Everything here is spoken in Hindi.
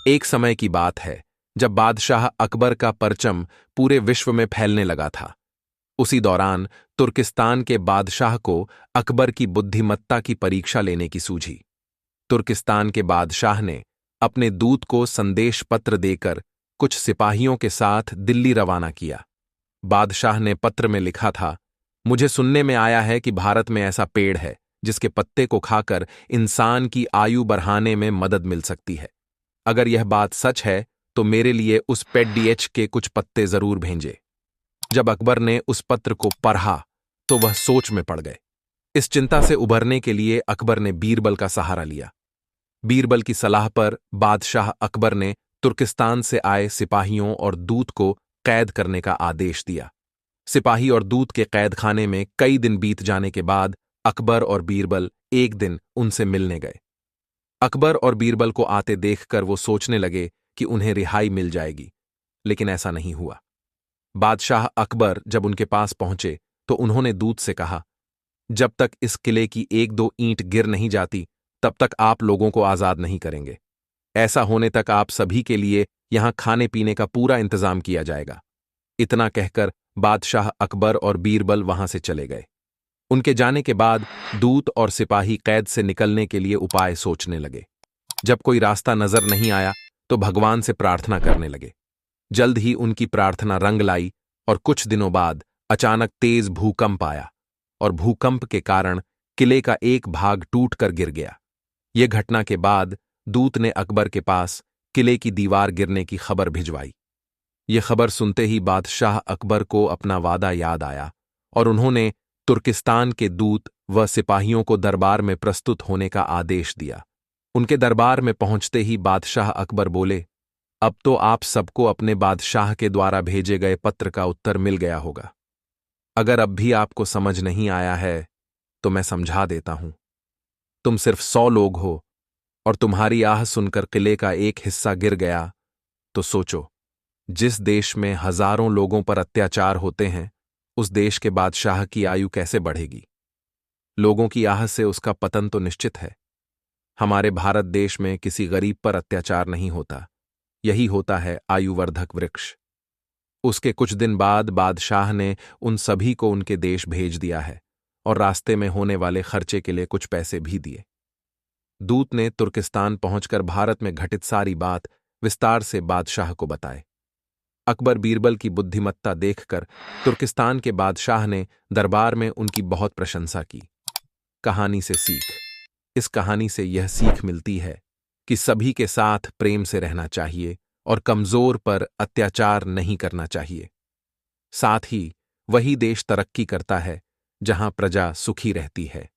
एक समय की बात है जब बादशाह अकबर का परचम पूरे विश्व में फैलने लगा था। उसी दौरान तुर्किस्तान के बादशाह को अकबर की बुद्धिमत्ता की परीक्षा लेने की सूझी। तुर्किस्तान के बादशाह ने अपने दूत को संदेश पत्र देकर कुछ सिपाहियों के साथ दिल्ली रवाना किया। बादशाह ने पत्र में लिखा था, मुझे सुनने में आया है कि भारत में ऐसा पेड़ है जिसके पत्ते को खाकर इंसान की आयु बढ़ाने में मदद मिल सकती है। अगर यह बात सच है तो मेरे लिए उस पेड़ के कुछ पत्ते जरूर भेंजे। जब अकबर ने उस पत्र को पढ़ा तो वह सोच में पड़ गए। इस चिंता से उभरने के लिए अकबर ने बीरबल का सहारा लिया। बीरबल की सलाह पर बादशाह अकबर ने तुर्किस्तान से आए सिपाहियों और दूत को कैद करने का आदेश दिया। सिपाही और दूत के कैद खाने में कई दिन बीत जाने के बाद अकबर और बीरबल एक दिन उनसे मिलने गए। अकबर और बीरबल को आते देखकर वो सोचने लगे कि उन्हें रिहाई मिल जाएगी, लेकिन ऐसा नहीं हुआ। बादशाह अकबर जब उनके पास पहुंचे तो उन्होंने दूत से कहा, जब तक इस किले की एक दो ईंट गिर नहीं जाती तब तक आप लोगों को आजाद नहीं करेंगे। ऐसा होने तक आप सभी के लिए यहां खाने पीने का पूरा इंतजाम किया जाएगा। इतना कहकर बादशाह अकबर और बीरबल वहां से चले गए। उनके जाने के बाद दूत और सिपाही कैद से निकलने के लिए उपाय सोचने लगे। जब कोई रास्ता नजर नहीं आया तो भगवान से प्रार्थना करने लगे। जल्द ही उनकी प्रार्थना रंग लाई और कुछ दिनों बाद अचानक तेज भूकंप आया और भूकंप के कारण किले का एक भाग टूटकर गिर गया। यह घटना के बाद दूत ने अकबर के पास किले की दीवार गिरने की खबर भिजवाई। यह खबर सुनते ही बादशाह अकबर को अपना वादा याद आया और उन्होंने तुर्किस्तान के दूत व सिपाहियों को दरबार में प्रस्तुत होने का आदेश दिया। उनके दरबार में पहुंचते ही बादशाह अकबर बोले, अब तो आप सबको अपने बादशाह के द्वारा भेजे गए पत्र का उत्तर मिल गया होगा। अगर अब भी आपको समझ नहीं आया है तो मैं समझा देता हूं। तुम सिर्फ 100 लोग हो और तुम्हारी आह सुनकर किले का एक हिस्सा गिर गया तो सोचो, जिस देश में हजारों लोगों पर अत्याचार होते हैं उस देश के बादशाह की आयु कैसे बढ़ेगी। लोगों की आह से उसका पतन तो निश्चित है। हमारे भारत देश में किसी गरीब पर अत्याचार नहीं होता, यही होता है आयुवर्धक वृक्ष। उसके कुछ दिन बाद बादशाह ने उन सभी को उनके देश भेज दिया है और रास्ते में होने वाले खर्चे के लिए कुछ पैसे भी दिए। दूत ने तुर्किस्तान पहुंचकर भारत में घटित सारी बात विस्तार से बादशाह को बताए। अकबर बीरबल की बुद्धिमत्ता देखकर तुर्किस्तान के बादशाह ने दरबार में उनकी बहुत प्रशंसा की। कहानी से सीख। इस कहानी से यह सीख मिलती है कि सभी के साथ प्रेम से रहना चाहिए और कमजोर पर अत्याचार नहीं करना चाहिए। साथ ही वही देश तरक्की करता है जहां प्रजा सुखी रहती है।